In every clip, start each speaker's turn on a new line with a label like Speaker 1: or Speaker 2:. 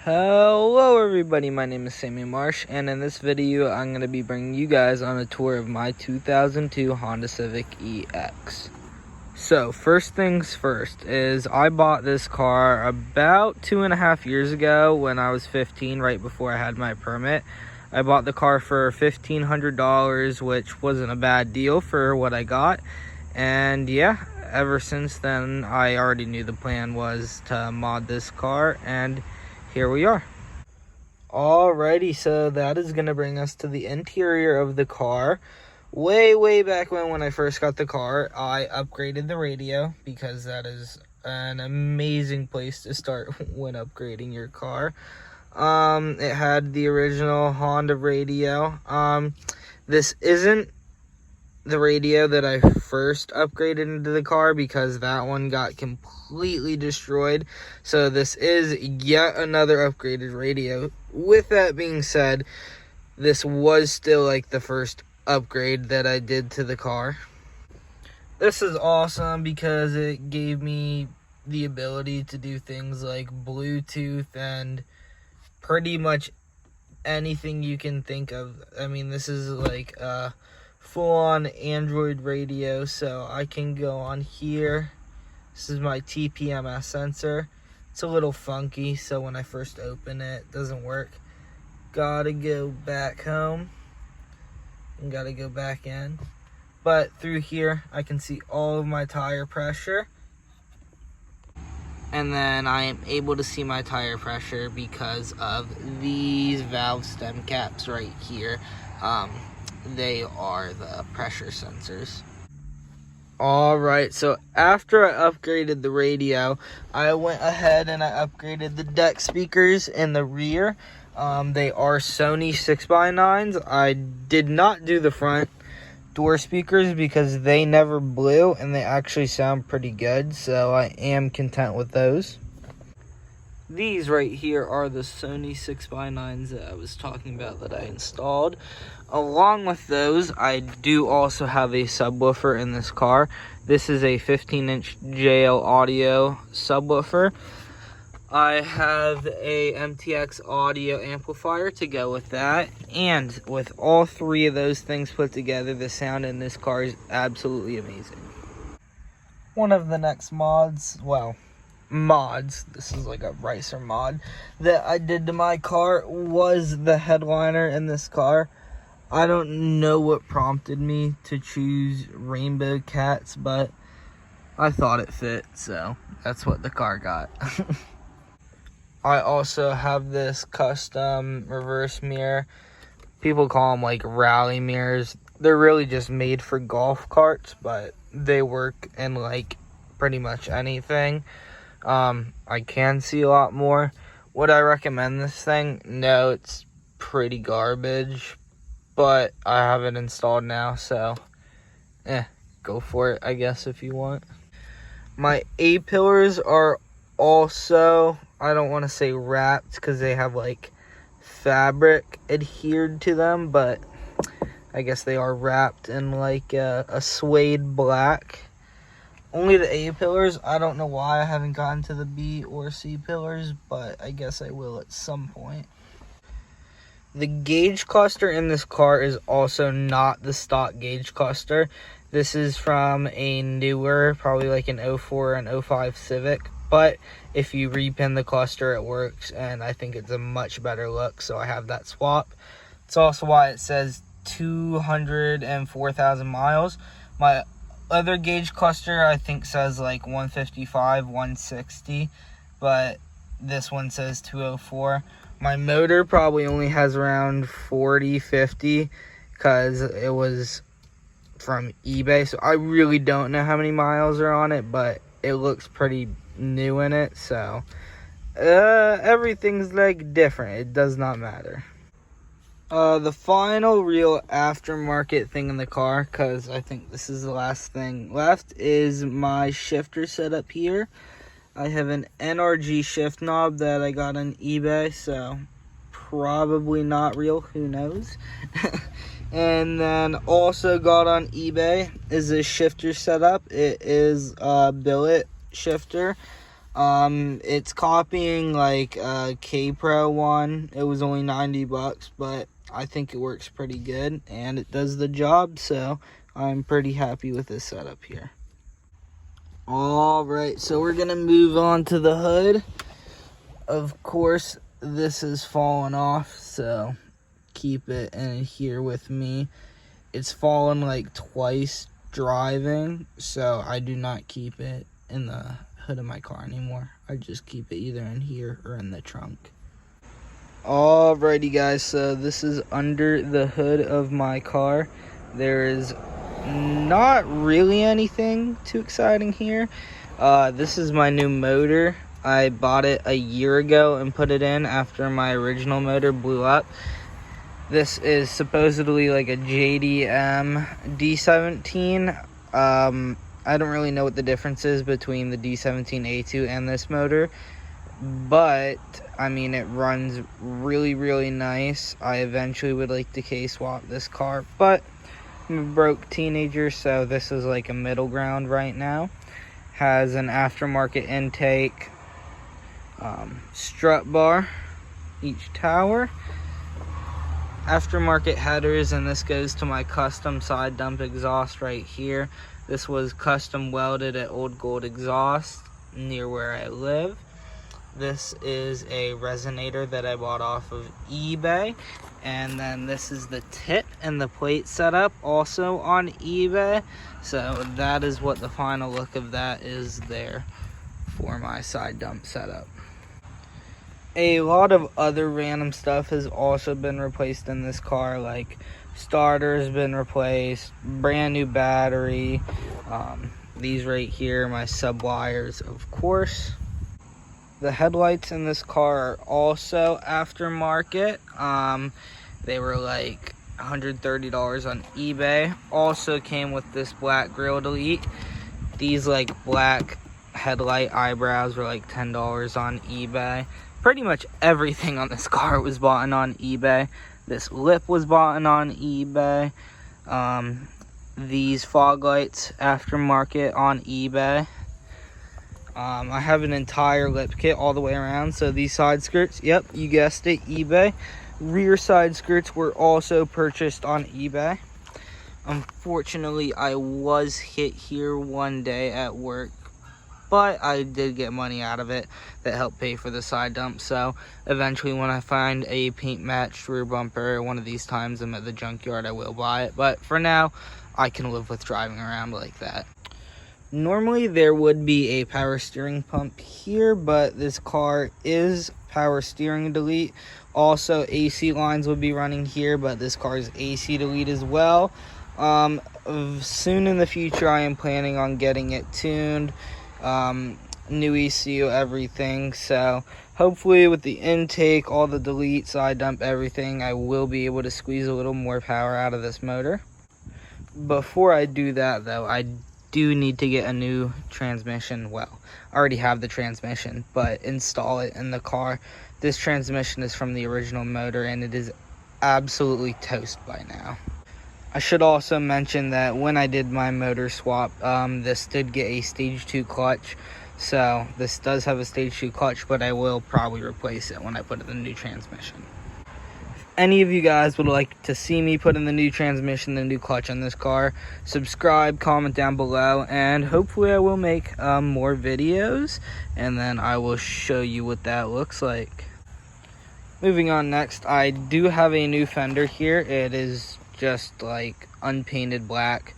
Speaker 1: Hello everybody, my name is Sammy Marsh, and in this video I'm going to be bringing you guys on a tour of my 2002 Honda Civic EX. So first things first is I bought this car about 2.5 years ago when I was 15, right before I had my permit. I bought the car for $1,500, which wasn't a bad deal for what I got. And yeah, ever since then I already knew the plan was to mod this car, and here we are. Alrighty, so that is going to bring us to the interior of the car. Way back when I first got the car, I upgraded the radio because that is an amazing place to start when upgrading your car. It had the original Honda radio. This isn't the radio that I first upgraded into the car because that one got completely destroyed. So this is yet another upgraded radio. With that being said, this was still like the first upgrade that I did to the car. This is awesome because it gave me the ability to do things like Bluetooth and pretty much anything you can think of. I mean, this is like a full-on Android radio, so I can go on here. This is my TPMS sensor. It's a little funky, so when I first open it, it doesn't work. Gotta go back home and gotta go back in. But through here, I can see all of my tire pressure. And then I am able to see my tire pressure because of these valve stem caps right here. They are the pressure sensors. Alright, so after I upgraded the radio, I went ahead and I upgraded the deck speakers in the rear. They are Sony 6x9s. I did not do the front door speakers because they never blew and they actually sound pretty good, so I am content with those. These right here are the Sony 6x9s that I was talking about that I installed. Along with those, I do also have a subwoofer in this car. This is a 15-inch JL Audio subwoofer. I have a MTX audio amplifier to go with that. And with all three of those things put together, the sound in this car is absolutely amazing. One of the next mods, this is like a Ricer mod that I did to my car, was the headliner in this car. I don't know what prompted me to choose rainbow cats, but I thought it fit, so that's what the car got. I also have this custom reverse mirror. People call them like rally mirrors. They're really just made for golf carts, but they work in like pretty much anything. I can see a lot more. Would I recommend this thing? No, it's pretty garbage, but I have it installed now, so go for it, I guess, if you want. My A-pillars are also, I don't want to say wrapped because they have like fabric adhered to them, but I guess they are wrapped in like a suede black. Only the A pillars. I don't know why I haven't gotten to the B or C pillars, but I guess I will at some point. The gauge cluster in this car is also not the stock gauge cluster. This is from a newer, probably like an 04 and 05 Civic. But if you repin the cluster, it works, and I think it's a much better look, so I have that swap. It's also why it says 204,000 miles. My other gauge cluster I think says like 155, 160, but this one says 204. My motor probably only has around 40, 50 because it was from eBay, so I really don't know how many miles are on it, but it looks pretty new in it, so everything's like different. It does not matter. The final real aftermarket thing in the car, because I think this is the last thing left, is my shifter setup here. I have an NRG shift knob that I got on eBay, so probably not real, who knows. And then also got on eBay is this shifter setup. It is a billet shifter. It's copying like a K-Pro one. It was only $90, but I think it works pretty good and it does the job, so I'm pretty happy with this setup here. Alright, so we're gonna move on to the hood. Of course, this is falling off, so keep it in here with me. It's fallen like twice driving, so I do not keep it in the hood of my car anymore. I just keep it either in here or in the trunk. Alrighty guys, so this is under the hood of my car. There is not really anything too exciting here. This is my new motor. I bought it a year ago and put it in after my original motor blew up. This is supposedly like a JDM D17. I don't really know what the difference is between the D17A2 and this motor, but I mean, it runs really nice. I eventually would like to K-swap this car, but I'm a broke teenager, so this is like a middle ground right now. Has an aftermarket intake, strut bar, each tower, aftermarket headers, and this goes to my custom side dump exhaust right here. This was custom welded at Old Gold Exhaust near where I live. This is a resonator that I bought off of eBay, and then this is the tip and the plate setup also on eBay. So that is what the final look of that is there for my side dump setup. A lot of other random stuff has also been replaced in this car, like starter has been replaced, brand new battery, these right here, my sub wires, of course. The headlights in this car are also aftermarket. They were like $130 on eBay. Also came with this black grill delete. These like black headlight eyebrows were like $10 on eBay. Pretty much everything on this car was bought on eBay. This lip was bought on eBay. These fog lights aftermarket on eBay. I have an entire lip kit all the way around. So these side skirts, yep, you guessed it, eBay. Rear side skirts were also purchased on eBay. Unfortunately, I was hit here one day at work, but I did get money out of it that helped pay for the side dump. So eventually when I find a paint matched rear bumper one of these times I'm at the junkyard, I will buy it. But for now, I can live with driving around like that. Normally there would be a power steering pump here, but this car is power steering delete. Also AC lines would be running here, but this car is AC delete as well. Soon in the future I am planning on getting it tuned. New ECU, everything. So hopefully with the intake, all the delete, side dump, everything, I will be able to squeeze a little more power out of this motor. Before I do that though, I do need to get a new transmission. Well, I already have the transmission, but install it in the car. This transmission is from the original motor and it is absolutely toast by now. I should also mention that when I did my motor swap, this did get a stage 2 clutch. So this does have a stage 2 clutch, but I will probably replace it when I put in the new transmission. If any of you guys would like to see me put in the new transmission, the new clutch on this car, subscribe, comment down below, and hopefully I will make more videos, and then I will show you what that looks like. Moving on next, I do have a new fender here. It is just like unpainted black.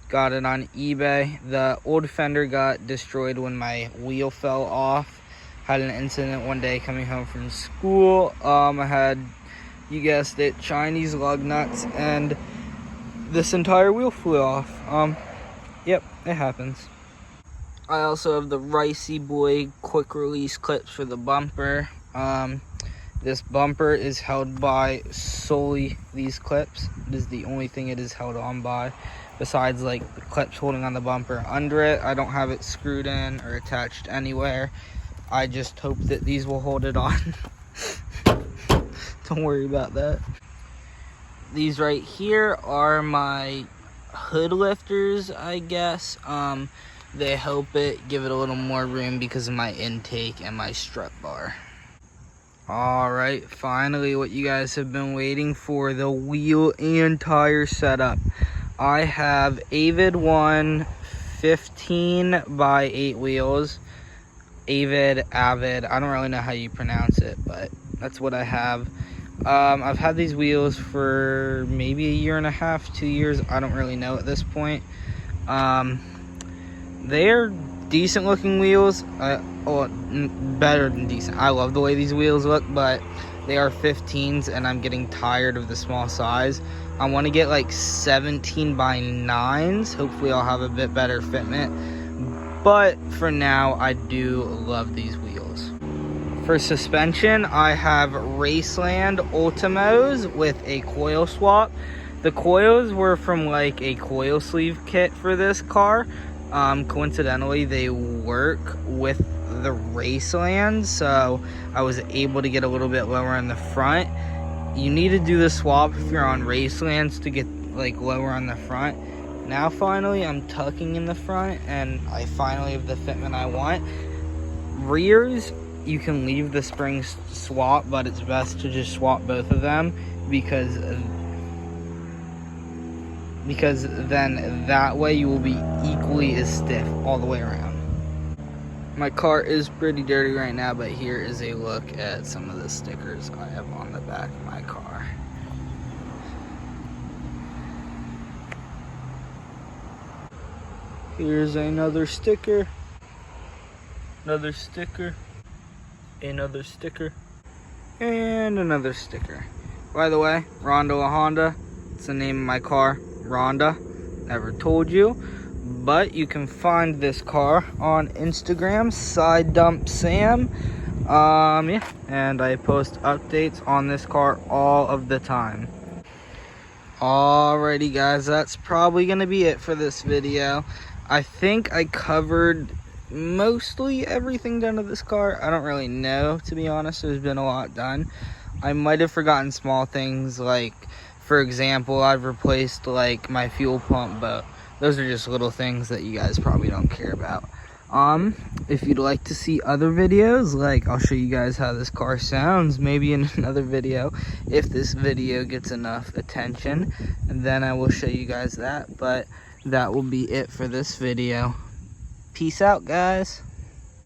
Speaker 1: Got it on eBay. The old fender got destroyed when my wheel fell off. Had an incident one day coming home from school. I had, you guessed it, Chinese lug nuts, and this entire wheel flew off. Yep, it happens. I also have the Ricey Boy quick release clips for the bumper. This bumper is held by solely these clips. It is the only thing it is held on by, besides like the clips holding on the bumper under it. I don't have it screwed in or attached anywhere. I just hope that these will hold it on. Don't worry about that. These right here are my hood lifters, I guess. They help it give it a little more room because of my intake and my strut bar. Alright, finally what you guys have been waiting for, the wheel and tire setup. I have Avid 1 15 by 8 wheels. Avid, I don't really know how you pronounce it, but that's what I have. I've had these wheels for maybe a year and a half, 2 years. I don't really know at this point. They're decent looking wheels. Better than decent. I love the way these wheels look, but they are 15s and I'm getting tired of the small size. I want to get like 17 by 9s. Hopefully I'll have a bit better fitment. But for now, I do love these wheels. For suspension, I have Raceland Ultimos with a coil swap. The coils were from like a coil sleeve kit for this car. Coincidentally, they work with the Raceland, so I was able to get a little bit lower in the front. You need to do the swap if you're on Racelands to get like lower on the front. Now finally I'm tucking in the front and I finally have the fitment I want. Rears, you can leave the springs swap, but it's best to just swap both of them because then that way you will be equally as stiff all the way around. My car is pretty dirty right now, but here is a look at some of the stickers I have on the back of my car. Here's another sticker, another sticker, another sticker, and another sticker. By the way, Ronda La Honda, it's the name of my car, Ronda, never told you. But you can find this car on Instagram, Side Dump Sam. Yeah, and I post updates on this car all of the time. Alrighty guys, that's probably gonna be it for this video. I think I covered mostly everything done to this car. I don't really know, to be honest. There's been a lot done. I might have forgotten small things, like for example, I've replaced like my fuel pump, but those are just little things that you guys probably don't care about. If you'd like to see other videos, like I'll show you guys how this car sounds maybe in another video, if this video gets enough attention, and then I will show you guys that. But that will be it for this video. Peace out, guys.